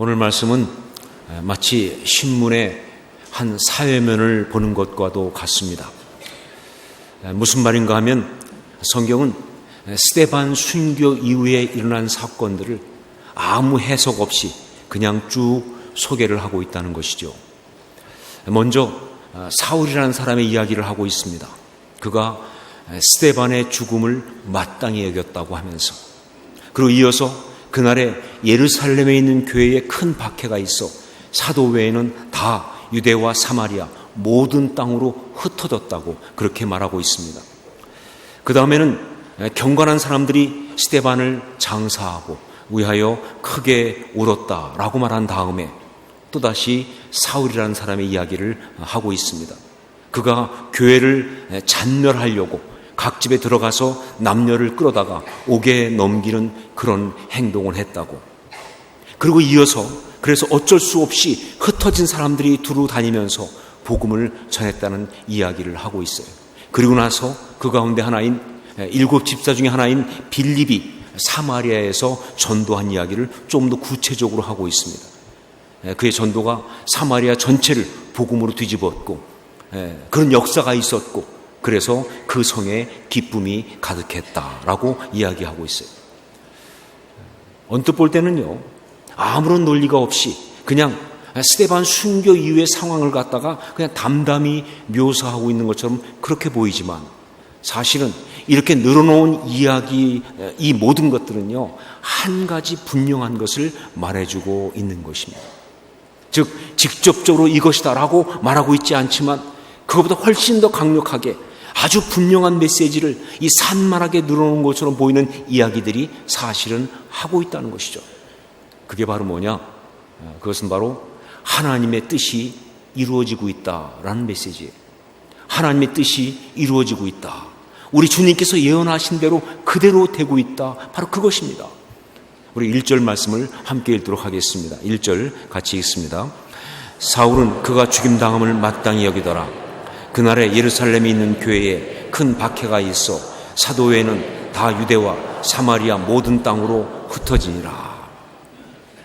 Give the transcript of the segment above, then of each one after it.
오늘 말씀은 마치 신문의 한 사회면을 보는 것과도 같습니다. 무슨 말인가 하면 성경은 스데반 순교 이후에 일어난 사건들을 아무 해석 없이 그냥 쭉 소개를 하고 있다는 것이죠. 먼저 사울이라는 사람의 이야기를 하고 있습니다. 그가 스데반의 죽음을 마땅히 여겼다고 하면서, 그리고 이어서 그날에 예루살렘에 있는 교회에 큰 박해가 있어 사도 외에는 다 유대와 사마리아 모든 땅으로 흩어졌다고 그렇게 말하고 있습니다. 그 다음에는 경건한 사람들이 스데반을 장사하고 위하여 크게 울었다라고 말한 다음에 또다시 사울이라는 사람의 이야기를 하고 있습니다. 그가 교회를 잔멸하려고 각 집에 들어가서 남녀를 끌어다가 옥에 넘기는 그런 행동을 했다고. 그리고 이어서 그래서 어쩔 수 없이 흩어진 사람들이 두루 다니면서 복음을 전했다는 이야기를 하고 있어요. 그리고 나서 그 가운데 하나인 7 집사 중에 하나인 빌립이 사마리아에서 전도한 이야기를 좀 더 구체적으로 하고 있습니다. 그의 전도가 사마리아 전체를 복음으로 뒤집었고 그런 역사가 있었고, 그래서 그 성에 기쁨이 가득했다라고 이야기하고 있어요. 언뜻 볼 때는요, 아무런 논리가 없이 그냥 스데반 순교 이후의 상황을 갖다가 그냥 담담히 묘사하고 있는 것처럼 그렇게 보이지만, 사실은 이렇게 늘어놓은 이야기, 이 모든 것들은요, 한 가지 분명한 것을 말해주고 있는 것입니다. 즉 직접적으로 이것이다라고 말하고 있지 않지만 그것보다 훨씬 더 강력하게 아주 분명한 메시지를 이 산만하게 늘어놓은 것처럼 보이는 이야기들이 사실은 하고 있다는 것이죠. 그게 바로 뭐냐? 그것은 바로 하나님의 뜻이 이루어지고 있다라는 메시지예요. 하나님의 뜻이 이루어지고 있다. 우리 주님께서 예언하신 대로 그대로 되고 있다. 바로 그것입니다. 우리 1절 말씀을 함께 읽도록 하겠습니다. 1절 같이 읽습니다. 사울은 그가 죽임당함을 마땅히 여기더라. 그날에 예루살렘에 있는 교회에 큰 박해가 있어 사도 외에는 다 유대와 사마리아 모든 땅으로 흩어지니라.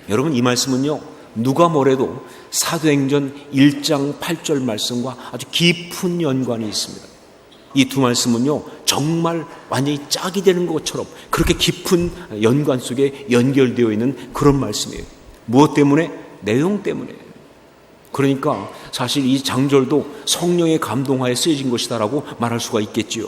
여러분, 이 말씀은요, 누가 뭐래도 사도행전 1장 8절 말씀과 아주 깊은 연관이 있습니다. 이 두 말씀은요, 정말 완전히 짝이 되는 것처럼 그렇게 깊은 연관 속에 연결되어 있는 그런 말씀이에요. 무엇 때문에? 내용 때문에. 그러니까 사실 이 장절도 성령의 감동하에 쓰여진 것이다라고 말할 수가 있겠지요.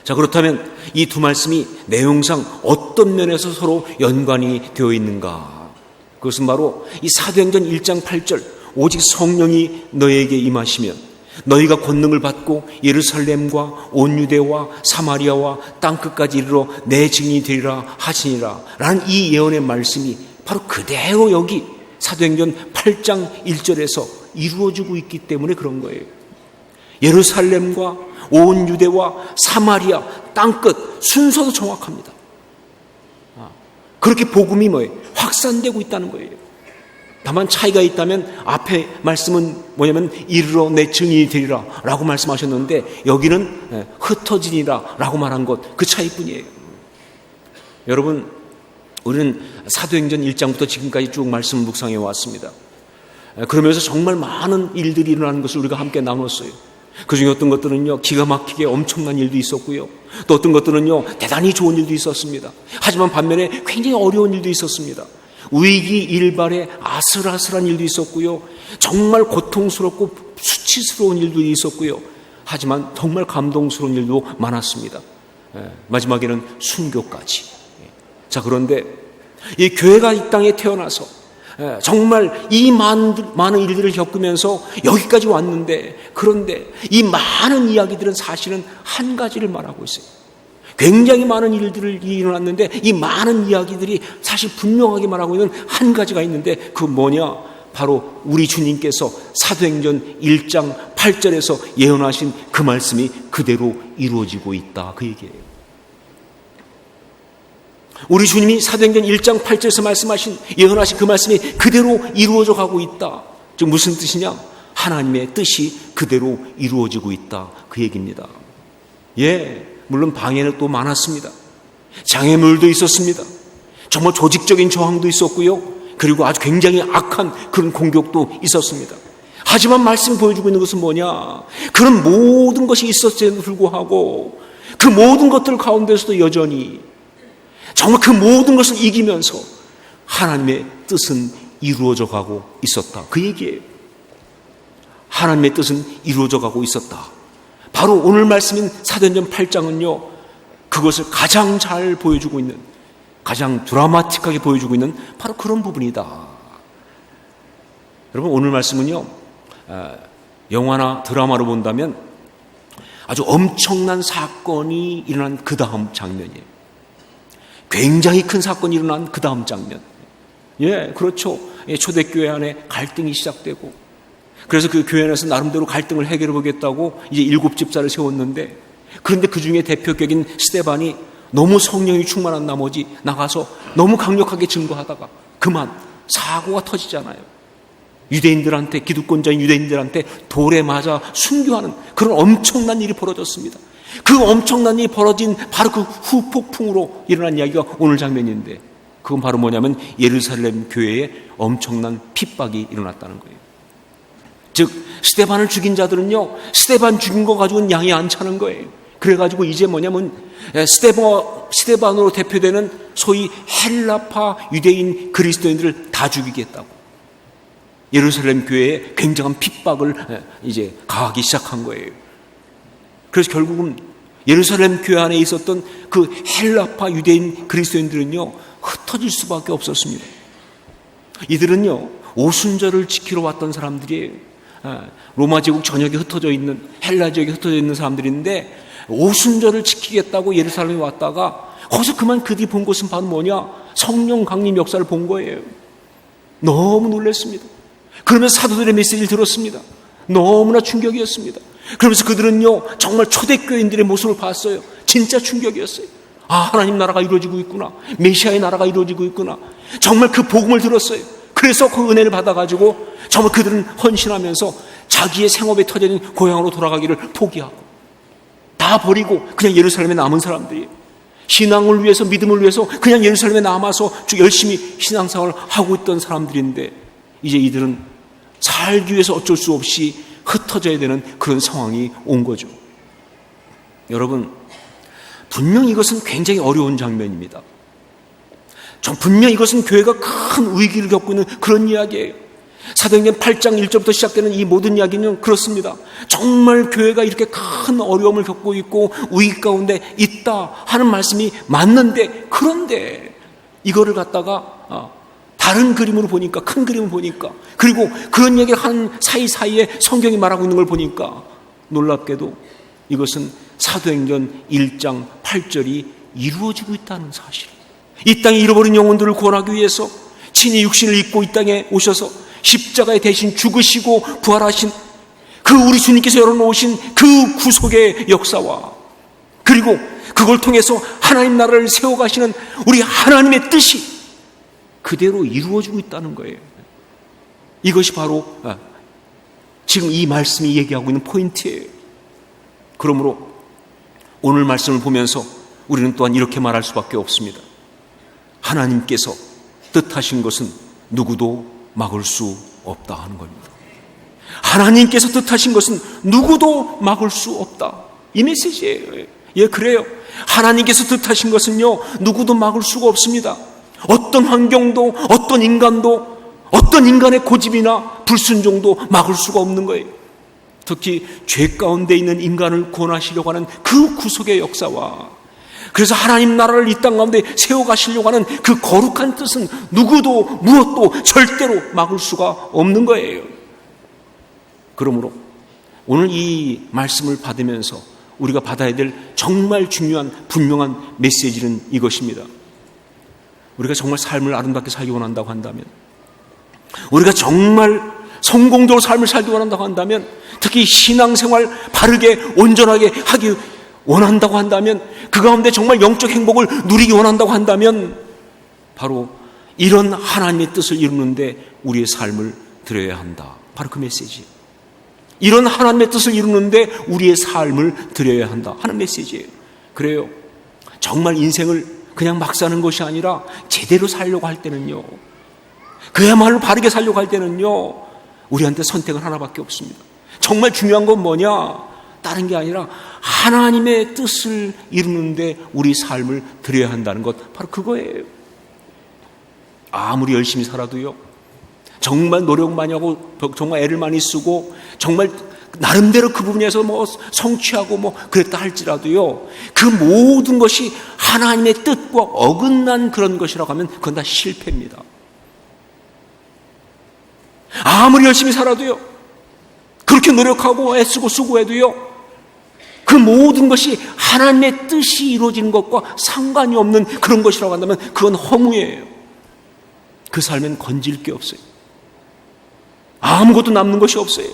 자, 그렇다면 이 두 말씀이 내용상 어떤 면에서 서로 연관이 되어 있는가? 그것은 바로 이 사도행전 1장 8절, 오직 성령이 너에게 임하시면 너희가 권능을 받고 예루살렘과 온 유대와 사마리아와 땅끝까지 이르러 내 증인이 되리라 하시니라 라는 이 예언의 말씀이 바로 그대로 여기 사도행전 8장 1절에서 이루어지고 있기 때문에 그런 거예요. 예루살렘과 온 유대와 사마리아 땅끝 순서도 정확합니다. 그렇게 복음이 확산되고 있다는 거예요. 다만 차이가 있다면 앞에 말씀은 뭐냐면 이르러 내 증인이 되리라 라고 말씀하셨는데 여기는 흩어지니라 라고 말한 것, 그 차이뿐이에요. 여러분, 우리는 사도행전 1장부터 지금까지 쭉 말씀을 묵상해 왔습니다. 그러면서 정말 많은 일들이 일어나는 것을 우리가 함께 나눴어요. 그중에 어떤 것들은요, 기가 막히게 엄청난 일도 있었고요, 또 어떤 것들은요, 대단히 좋은 일도 있었습니다. 하지만 반면에 굉장히 어려운 일도 있었습니다. 위기 일발의 아슬아슬한 일도 있었고요, 정말 고통스럽고 수치스러운 일도 있었고요, 하지만 정말 감동스러운 일도 많았습니다. 마지막에는 순교까지. 자, 그런데 이 교회가 이 땅에 태어나서 정말 이 많은 일들을 겪으면서 여기까지 왔는데, 그런데 이 많은 이야기들은 사실은 한 가지를 말하고 있어요. 굉장히 많은 일들이 일어났는데 이 많은 이야기들이 사실 분명하게 말하고 있는 한 가지가 있는데, 그 뭐냐? 바로 우리 주님께서 사도행전 1장 8절에서 예언하신 그 말씀이 그대로 이루어지고 있다, 그 얘기예요. 우리 주님이 사도행전 1장 8절에서 말씀하신, 예언하신 그 말씀이 그대로 이루어져 가고 있다. 즉 무슨 뜻이냐? 하나님의 뜻이 그대로 이루어지고 있다, 그 얘기입니다. 물론 방해는 또 많았습니다. 장애물도 있었습니다. 정말 조직적인 저항도 있었고요, 그리고 아주 굉장히 악한 그런 공격도 있었습니다. 하지만 말씀이 보여주고 있는 것은 뭐냐? 그런 모든 것이 있었음에도 불구하고 그 모든 것들 가운데서도 여전히 정말 그 모든 것을 이기면서 하나님의 뜻은 이루어져 가고 있었다. 그 얘기예요. 하나님의 뜻은 이루어져 가고 있었다. 바로 오늘 말씀인 사도행전 8장은요, 그것을 가장 잘 보여주고 있는, 가장 드라마틱하게 보여주고 있는 바로 그런 부분이다. 여러분, 오늘 말씀은요, 영화나 드라마로 본다면 아주 엄청난 사건이 일어난 그 다음 장면이에요. 굉장히 큰 사건이 일어난 그 다음 장면. 예, 그렇죠. 초대교회 안에 갈등이 시작되고, 그래서 그 교회 안에서 나름대로 갈등을 해결해 보겠다고 이제 7집사를 세웠는데, 그런데 그 중에 대표격인 스데반이 너무 성령이 충만한 나머지 나가서 너무 강력하게 증거하다가 그만 사고가 터지잖아요. 유대인들한테, 기득권자인 유대인들한테 돌에 맞아 순교하는 그런 엄청난 일이 벌어졌습니다. 그 엄청난 일이 벌어진 바로 그 후폭풍으로 일어난 이야기가 오늘 장면인데, 그건 바로 뭐냐면 예루살렘 교회에 엄청난 핍박이 일어났다는 거예요. 즉 스데반을 죽인 자들은요, 스데반 죽인 거 가지고는 양이 안 차는 거예요. 그래가지고 이제 뭐냐면 스데반으로 대표되는 소위 헬라파 유대인 그리스도인들을 다 죽이겠다고 예루살렘 교회에 굉장한 핍박을 이제 가하기 시작한 거예요. 그래서 결국은 예루살렘 교회 안에 있었던 그 헬라파 유대인 그리스도인들은요, 흩어질 수밖에 없었습니다. 이들은요, 오순절을 지키러 왔던 사람들이에요. 로마 제국 전역에 흩어져 있는, 헬라 지역에 흩어져 있는 사람들인데, 오순절을 지키겠다고 예루살렘에 왔다가 거기서 그만 그들이 본 것은 바로 뭐냐? 성령 강림 역사를 본 거예요. 너무 놀랐습니다. 그러면서 사도들의 메시지를 들었습니다. 너무나 충격이었습니다. 그러면서 그들은요, 정말 초대교인들의 모습을 봤어요. 진짜 충격이었어요. 아, 하나님 나라가 이루어지고 있구나. 메시아의 나라가 이루어지고 있구나. 정말 그 복음을 들었어요. 그래서 그 은혜를 받아가지고 정말 그들은 헌신하면서 자기의 생업에 터져 있는 고향으로 돌아가기를 포기하고 다 버리고 그냥 예루살렘에 남은 사람들이에요. 신앙을 위해서, 믿음을 위해서 그냥 예루살렘에 남아서 열심히 신앙생활을 하고 있던 사람들인데, 이제 이들은 살기 위해서 어쩔 수 없이 흩어져야 되는 그런 상황이 온 거죠. 여러분, 분명 이것은 굉장히 어려운 장면입니다. 분명 이것은 교회가 큰 위기를 겪고 있는 그런 이야기예요. 사도행전 8장 1절부터 시작되는 이 모든 이야기는 그렇습니다. 정말 교회가 이렇게 큰 어려움을 겪고 있고 위기 가운데 있다 하는 말씀이 맞는데, 그런데 이거를 갖다가 다른 그림으로 보니까, 큰 그림을 보니까, 그리고 그런 얘기를 한 사이사이에 성경이 말하고 있는 걸 보니까 놀랍게도 이것은 사도행전 1장 8절이 이루어지고 있다는 사실. 이 땅에 잃어버린 영혼들을 구원하기 위해서 친히 육신을 입고 이 땅에 오셔서 십자가에 대신 죽으시고 부활하신 그 우리 주님께서 열어놓으신 그 구속의 역사와, 그리고 그걸 통해서 하나님 나라를 세워가시는 우리 하나님의 뜻이 그대로 이루어지고 있다는 거예요. 이것이 바로 지금 이 말씀이 얘기하고 있는 포인트예요. 그러므로 오늘 말씀을 보면서 우리는 또한 이렇게 말할 수밖에 없습니다. 하나님께서 뜻하신 것은 누구도 막을 수 없다 하는 겁니다. 하나님께서 뜻하신 것은 누구도 막을 수 없다. 이 메시지예요. 예, 그래요. 하나님께서 뜻하신 것은요, 누구도 막을 수가 없습니다. 어떤 환경도, 어떤 인간도, 어떤 인간의 고집이나 불순종도 막을 수가 없는 거예요. 특히 죄 가운데 있는 인간을 구원하시려고 하는 그 구속의 역사와, 그래서 하나님 나라를 이 땅 가운데 세워가시려고 하는 그 거룩한 뜻은 누구도 무엇도 절대로 막을 수가 없는 거예요. 그러므로 오늘 이 말씀을 받으면서 우리가 받아야 될 정말 중요한 분명한 메시지는 이것입니다. 우리가 정말 삶을 아름답게 살기 원한다고 한다면, 우리가 정말 성공적으로 삶을 살기 원한다고 한다면, 특히 신앙생활 바르게 온전하게 하기 원한다고 한다면, 그 가운데 정말 영적 행복을 누리기 원한다고 한다면, 바로 이런 하나님의 뜻을 이루는데 우리의 삶을 드려야 한다. 바로 그 메시지. 이런 하나님의 뜻을 이루는데 우리의 삶을 드려야 한다 하는 메시지예요. 그래요. 정말 인생을 그냥 막 사는 것이 아니라 제대로 살려고 할 때는요, 그야말로 바르게 살려고 할 때는요, 우리한테 선택은 하나밖에 없습니다. 정말 중요한 건 뭐냐? 다른 게 아니라 하나님의 뜻을 이루는데 우리 삶을 드려야 한다는 것, 바로 그거예요. 아무리 열심히 살아도요, 정말 노력 많이 하고 정말 애를 많이 쓰고 정말 나름대로 그 부분에서 성취하고 그랬다 할지라도요, 그 모든 것이 하나님의 뜻과 어긋난 그런 것이라고 하면 그건 다 실패입니다. 아무리 열심히 살아도요, 그렇게 노력하고 애쓰고 수고해도요, 그 모든 것이 하나님의 뜻이 이루어지는 것과 상관이 없는 그런 것이라고 한다면 그건 허무예요. 그 삶엔 건질 게 없어요. 아무것도 남는 것이 없어요.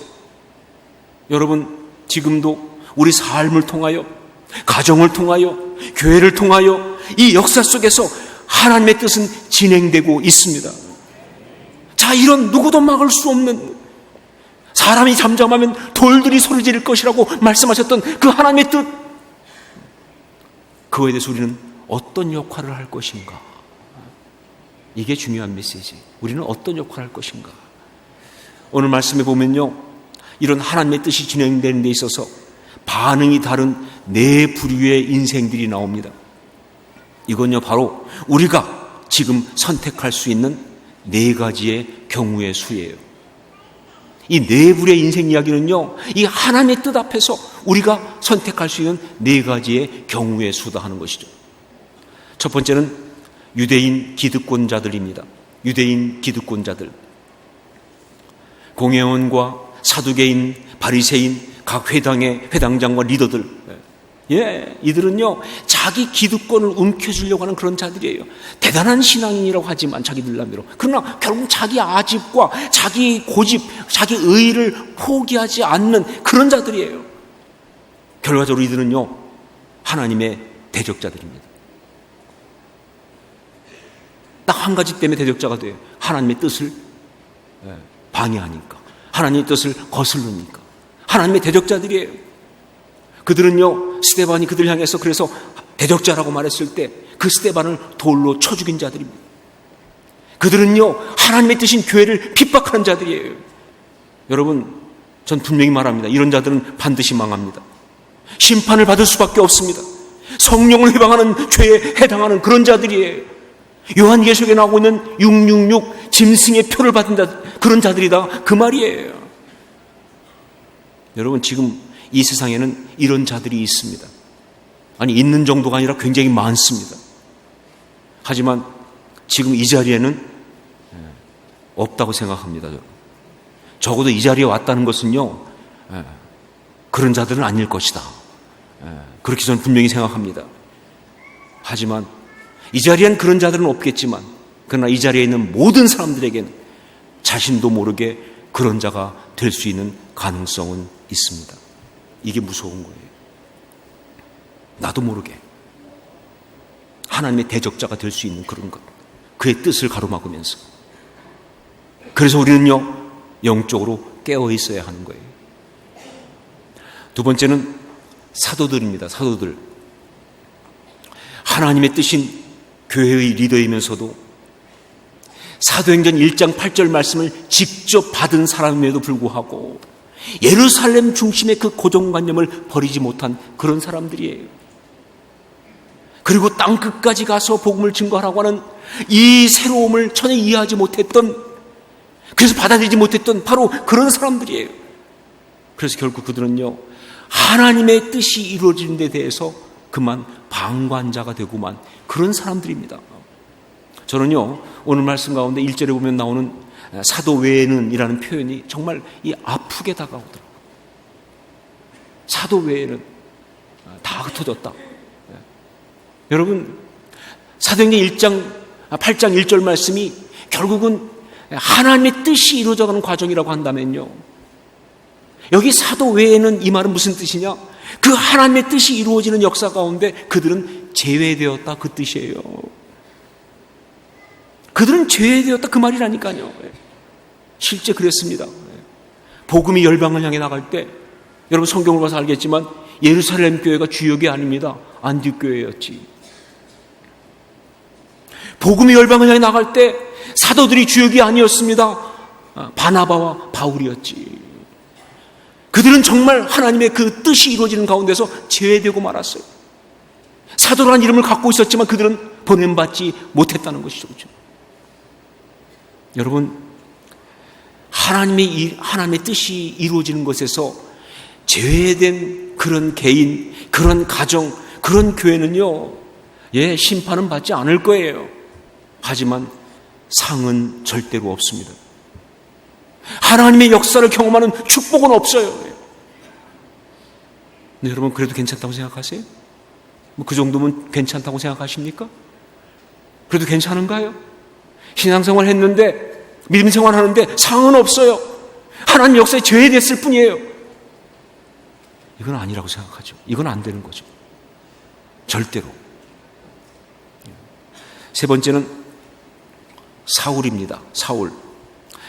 여러분, 지금도 우리 삶을 통하여, 가정을 통하여, 교회를 통하여 이 역사 속에서 하나님의 뜻은 진행되고 있습니다. 자, 이런 누구도 막을 수 없는, 사람이 잠잠하면 돌들이 소리 지를 것이라고 말씀하셨던 그 하나님의 뜻, 그거에 대해서 우리는 어떤 역할을 할 것인가? 이게 중요한 메시지. 우리는 어떤 역할을 할 것인가? 오늘 말씀에 보면요, 이런 하나님의 뜻이 진행되는 데 있어서 반응이 다른 네 부류의 인생들이 나옵니다. 이건요, 바로 우리가 지금 선택할 수 있는 네 가지의 경우의 수예요. 이 네 부류의 인생 이야기는요, 이 하나님의 뜻 앞에서 우리가 선택할 수 있는 네 가지의 경우의 수다 하는 것이죠. 첫 번째는 유대인 기득권자들입니다. 유대인 기득권자들. 공회원과 사두개인, 바리새인, 각 회당의 회당장과 리더들, 이들은요, 자기 기득권을 움켜쥐려고 하는 그런 자들이에요. 대단한 신앙인이라고 하지만 자기들 나름대로, 그러나 결국 자기 아집과 자기 고집, 자기 의의를 포기하지 않는 그런 자들이에요. 결과적으로 이들은요, 하나님의 대적자들입니다. 딱 한 가지 때문에 대적자가 돼요. 하나님의 뜻을 방해하니까, 하나님의 뜻을 거스르니까. 하나님의 대적자들이에요. 그들은요, 스데반이 그들을 향해서 그래서 대적자라고 말했을 때 그 스데반을 돌로 쳐 죽인 자들입니다. 그들은요, 하나님의 뜻인 교회를 핍박하는 자들이에요. 여러분, 전 분명히 말합니다. 이런 자들은 반드시 망합니다. 심판을 받을 수밖에 없습니다. 성령을 회방하는 죄에 해당하는 그런 자들이에요. 요한계시록에 나오고 있는 666 짐승의 표를 받은 그런 자들이다, 그 말이에요. 여러분, 지금 이 세상에는 이런 자들이 있습니다. 아니, 있는 정도가 아니라 굉장히 많습니다. 하지만 지금 이 자리에는 없다고 생각합니다. 적어도 이 자리에 왔다는 것은요, 그런 자들은 아닐 것이다, 그렇게 저는 분명히 생각합니다. 하지만 이 자리엔 그런 자들은 없겠지만, 그러나 이 자리에 있는 모든 사람들에게는 자신도 모르게 그런 자가 될 수 있는 가능성은 있습니다. 이게 무서운 거예요. 나도 모르게 하나님의 대적자가 될 수 있는 그런 것, 그의 뜻을 가로막으면서. 그래서 우리는요, 영적으로 깨어 있어야 하는 거예요. 두 번째는 사도들입니다. 사도들. 하나님의 뜻인 교회의 리더이면서도 사도행전 1장 8절 말씀을 직접 받은 사람임에도 불구하고 예루살렘 중심의 그 고정관념을 버리지 못한 그런 사람들이에요. 그리고 땅 끝까지 가서 복음을 증거하라고 하는 이 새로움을 전혀 이해하지 못했던, 그래서 받아들이지 못했던 바로 그런 사람들이에요. 그래서 결국 그들은요, 하나님의 뜻이 이루어지는 데 대해서 그만 방관자가 되고만 그런 사람들입니다. 저는요, 오늘 말씀 가운데 1절에 보면 나오는 사도 외에는 이라는 표현이 정말 이 아프게 다가오더라고요. 사도 외에는 다 흩어졌다. 여러분, 사도행전 8장 1절 말씀이 결국은 하나님의 뜻이 이루어져가는 과정이라고 한다면요, 여기 사도 외에는 이 말은 무슨 뜻이냐? 그 하나님의 뜻이 이루어지는 역사 가운데 그들은 제외되었다, 그 뜻이에요. 그들은 제외되었다, 그 말이라니까요. 실제 그랬습니다. 복음이 열방을 향해 나갈 때, 여러분 성경을 봐서 알겠지만 예루살렘 교회가 주역이 아닙니다. 안디옥 교회였지. 복음이 열방을 향해 나갈 때 사도들이 주역이 아니었습니다. 바나바와 바울이었지. 그들은 정말 하나님의 그 뜻이 이루어지는 가운데서 제외되고 말았어요. 사도라는 이름을 갖고 있었지만 그들은 보냄받지 못했다는 것이죠. 그렇죠? 여러분, 하나님의 뜻이 이루어지는 것에서 제외된 그런 개인, 그런 가정, 그런 교회는요, 심판은 받지 않을 거예요. 하지만 상은 절대로 없습니다. 하나님의 역사를 경험하는 축복은 없어요. 근데 여러분, 그래도 괜찮다고 생각하세요? 그 정도면 괜찮다고 생각하십니까? 그래도 괜찮은가요? 신앙생활 했는데, 믿음생활 하는데 상은 없어요. 하나님 역사에 제외됐을 뿐이에요. 이건 아니라고 생각하죠. 이건 안 되는 거죠. 절대로. 세 번째는 사울입니다. 사울.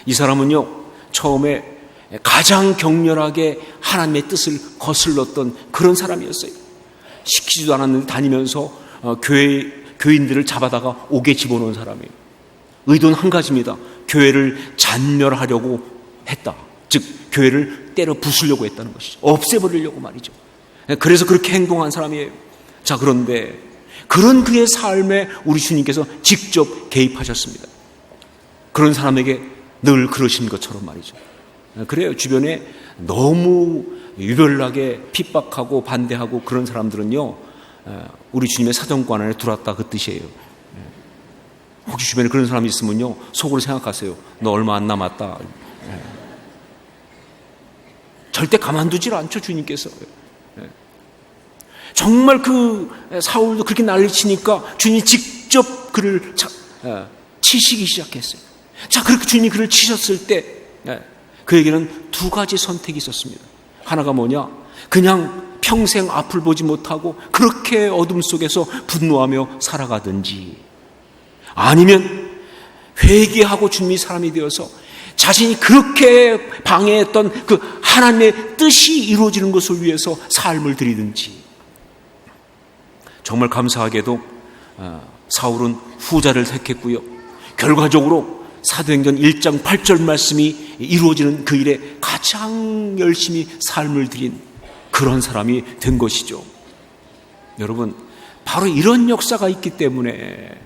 이 사람은요, 처음에 가장 격렬하게 하나님의 뜻을 거슬렀던 그런 사람이었어요. 시키지도 않았는데 다니면서 교인들을 잡아다가 옥에 집어넣은 사람이에요. 의도는 한 가지입니다. 교회를 잔멸하려고 했다. 즉 교회를 때려 부수려고 했다는 것이죠. 없애버리려고 말이죠. 그래서 그렇게 행동한 사람이에요. 자, 그런데 그런 그의 삶에 우리 주님께서 직접 개입하셨습니다. 그런 사람에게 늘 그러신 것처럼 말이죠. 그래요. 주변에 너무 유별나게 핍박하고 반대하고 그런 사람들은요, 우리 주님의 사정권 안에 들어왔다, 그 뜻이에요. 혹시 주변에 그런 사람이 있으면요, 속으로 생각하세요. 너 얼마 안 남았다. 절대 가만두질 않죠, 주님께서. 정말 그 사울도 그렇게 난리치니까 주님이 직접 그를 치시기 시작했어요. 자, 그렇게 주님이 그를 치셨을 때 그에게는 두 가지 선택이 있었습니다. 하나가 뭐냐? 그냥 평생 앞을 보지 못하고 그렇게 어둠 속에서 분노하며 살아가든지, 아니면 회개하고 주님이 사람이 되어서 자신이 그렇게 방해했던 그 하나님의 뜻이 이루어지는 것을 위해서 삶을 드리든지. 정말 감사하게도 사울은 후자를 택했고요. 결과적으로 사도행전 1장 8절 말씀이 이루어지는 그 일에 가장 열심히 삶을 드린 그런 사람이 된 것이죠. 여러분, 바로 이런 역사가 있기 때문에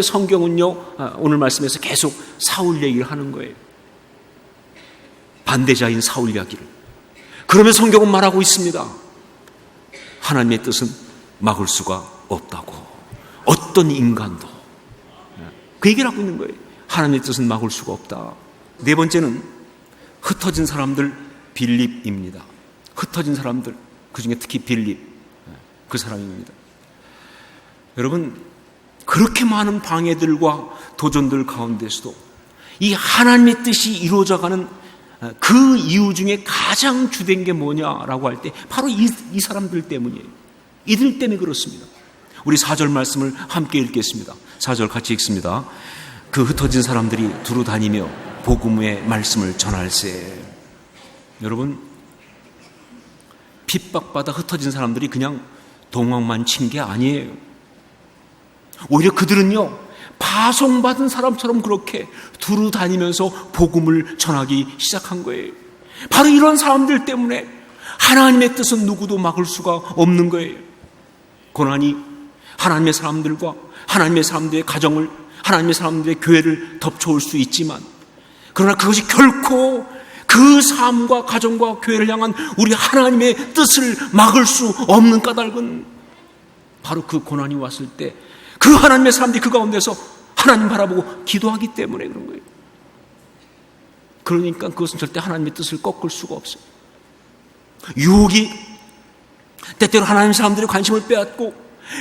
성경은요, 오늘 말씀에서 계속 사울 얘기를 하는 거예요. 반대자인 사울 이야기를. 그러면 성경은 말하고 있습니다. 하나님의 뜻은 막을 수가 없다고. 어떤 인간도. 그 얘기를 하고 있는 거예요. 하나님의 뜻은 막을 수가 없다. 네 번째는 흩어진 사람들, 빌립입니다. 흩어진 사람들, 그중에 특히 빌립, 그 사람입니다. 여러분, 그렇게 많은 방해들과 도전들 가운데서도 이 하나님의 뜻이 이루어져가는 그 이유 중에 가장 주된 게 뭐냐라고 할 때 바로 이 사람들 때문이에요. 이들 때문에 그렇습니다. 우리 4절 말씀을 함께 읽겠습니다. 4절 같이 읽습니다. 그 흩어진 사람들이 두루 다니며 복음의 말씀을 전할세. 여러분, 핍박받아 흩어진 사람들이 그냥 동황만 친 게 아니에요. 오히려 그들은요, 파송받은 사람처럼 그렇게 두루 다니면서 복음을 전하기 시작한 거예요. 바로 이런 사람들 때문에 하나님의 뜻은 누구도 막을 수가 없는 거예요. 고난이 하나님의 사람들과 하나님의 사람들의 가정을, 하나님의 사람들의 교회를 덮쳐올 수 있지만, 그러나 그것이 결코 그 삶과 가정과 교회를 향한 우리 하나님의 뜻을 막을 수 없는 까닭은 바로 그 고난이 왔을 때 그 하나님의 사람들이 그 가운데서 하나님 바라보고 기도하기 때문에 그런 거예요. 그러니까 그것은 절대 하나님의 뜻을 꺾을 수가 없어요. 유혹이 때때로 하나님 사람들의 관심을 빼앗고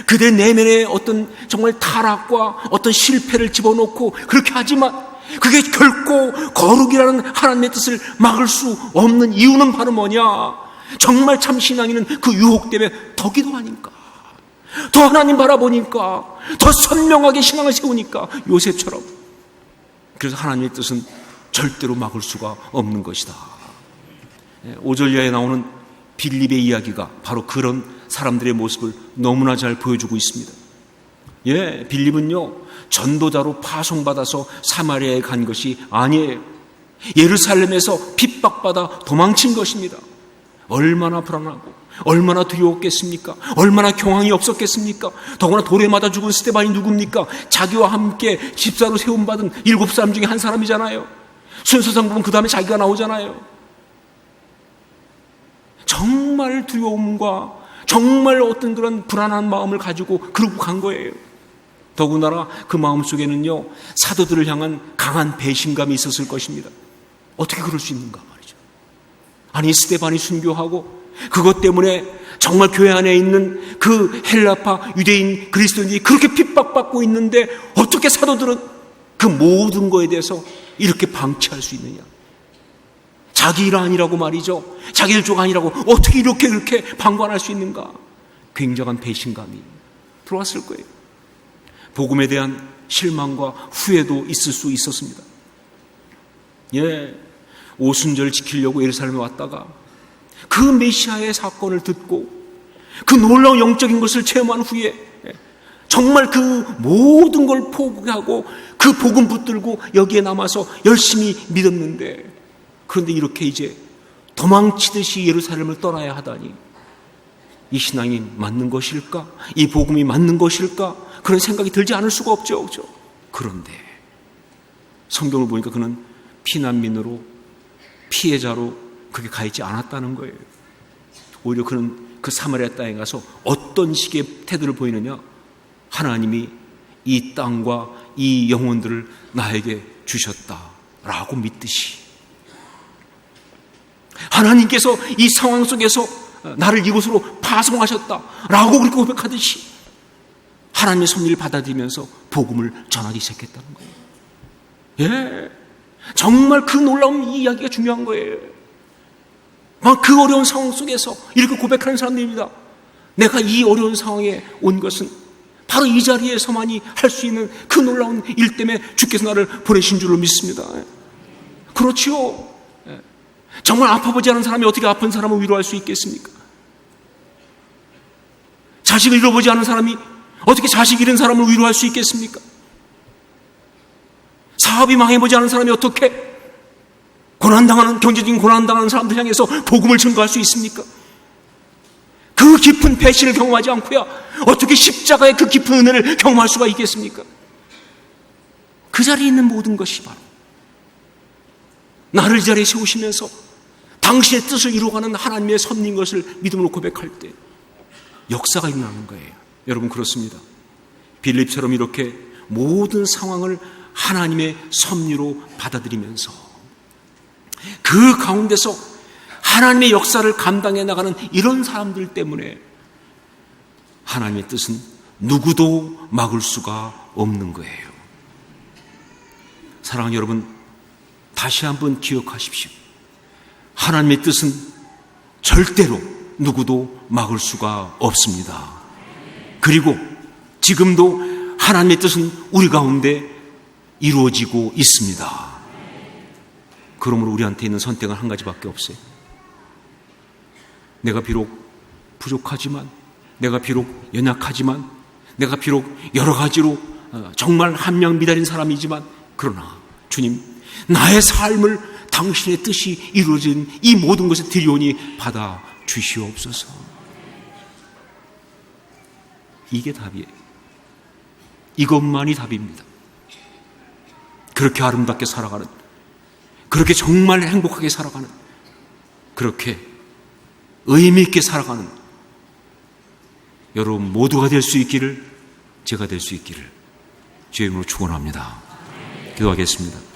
그들의 내면에 어떤 정말 타락과 어떤 실패를 집어넣고 그렇게 하지만 그게 결코 거룩이라는 하나님의 뜻을 막을 수 없는 이유는 바로 뭐냐? 정말 참 신앙인은 그 유혹 때문에 더 기도하니까, 더 하나님 바라보니까, 더 선명하게 신앙을 세우니까, 요셉처럼. 그래서 하나님의 뜻은 절대로 막을 수가 없는 것이다. 5절 이하에 나오는 빌립의 이야기가 바로 그런 사람들의 모습을 너무나 잘 보여주고 있습니다. 빌립은요, 전도자로 파송받아서 사마리아에 간 것이 아니에요. 예루살렘에서 핍박받아 도망친 것입니다. 얼마나 불안하고 얼마나 두려웠겠습니까? 얼마나 경황이 없었겠습니까? 더구나 돌에 맞아 죽은 스데반이 누굽니까? 자기와 함께 집사로 세움받은 7사람 중에 한 사람이잖아요. 순서상 보면 그 다음에 자기가 나오잖아요. 정말 두려움과 정말 어떤 그런 불안한 마음을 가지고 그러고 간 거예요. 더군다나 그 마음속에는요, 사도들을 향한 강한 배신감이 있었을 것입니다. 어떻게 그럴 수 있는가 말이죠. 아니, 스데반이 순교하고 그것 때문에 정말 교회 안에 있는 그 헬라파 유대인 그리스도인들이 그렇게 핍박받고 있는데 어떻게 사도들은 그 모든 거에 대해서 이렇게 방치할 수 있느냐. 자기 일 아니라고 말이죠. 자기들 쪽 아니라고 어떻게 이렇게 방관할 수 있는가. 굉장한 배신감이 들어왔을 거예요. 복음에 대한 실망과 후회도 있을 수 있었습니다. 오순절 지키려고 예루살렘에 왔다가 그 메시아의 사건을 듣고 그 놀라운 영적인 것을 체험한 후에 정말 그 모든 걸 포기하고 그 복음 붙들고 여기에 남아서 열심히 믿었는데, 그런데 이렇게 이제 도망치듯이 예루살렘을 떠나야 하다니, 이 신앙이 맞는 것일까? 이 복음이 맞는 것일까? 그런 생각이 들지 않을 수가 없죠. 그런데 성경을 보니까 그는 피난민으로, 피해자로 그렇게 가 있지 않았다는 거예요. 오히려 그는 그 사마리아 땅에 가서 어떤 식의 태도를 보이느냐? 하나님이 이 땅과 이 영혼들을 나에게 주셨다라고 믿듯이, 하나님께서 이 상황 속에서 나를 이곳으로 파송하셨다라고 그렇게 고백하듯이 하나님의 섭리를 받아들이면서 복음을 전하기 시작했다는 거예요. 정말 그 놀라운 이 이야기가 중요한 거예요. 그 어려운 상황 속에서 이렇게 고백하는 사람들입니다. 내가 이 어려운 상황에 온 것은 바로 이 자리에서만이 할 수 있는 그 놀라운 일 때문에 주께서 나를 보내신 줄로 믿습니다. 그렇지요. 정말 아파보지 않은 사람이 어떻게 아픈 사람을 위로할 수 있겠습니까? 자식을 잃어보지 않은 사람이 어떻게 자식 잃은 사람을 위로할 수 있겠습니까? 사업이 망해보지 않은 사람이 어떻게 고난당하는, 경제적인 고난당하는 사람들 향해서 복음을 증거할 수 있습니까? 그 깊은 배신을 경험하지 않고야 어떻게 십자가의 그 깊은 은혜를 경험할 수가 있겠습니까? 그 자리에 있는 모든 것이 바로 나를 이 자리에 세우시면서 당신의 뜻을 이루어가는 하나님의 섭리인 것을 믿음으로 고백할 때 역사가 일어나는 거예요. 여러분, 그렇습니다. 빌립처럼 이렇게 모든 상황을 하나님의 섭리로 받아들이면서 그 가운데서 하나님의 역사를 감당해 나가는 이런 사람들 때문에 하나님의 뜻은 누구도 막을 수가 없는 거예요. 사랑하는 여러분, 다시 한번 기억하십시오. 하나님의 뜻은 절대로 누구도 막을 수가 없습니다. 그리고 지금도 하나님의 뜻은 우리 가운데 이루어지고 있습니다. 그러므로 우리한테 있는 선택은 한 가지밖에 없어요. 내가 비록 부족하지만, 내가 비록 연약하지만, 내가 비록 여러 가지로 정말 한명 미달인 사람이지만, 그러나 주님, 나의 삶을 당신의 뜻이 이루어진 이 모든 것을 드리오니 받아 주시옵소서. 이게 답이에요. 이것만이 답입니다. 그렇게 아름답게 살아가는, 그렇게 정말 행복하게 살아가는, 그렇게 의미 있게 살아가는 여러분 모두가 될 수 있기를, 제가 될 수 있기를 주의 이름으로 축원합니다. 기도하겠습니다.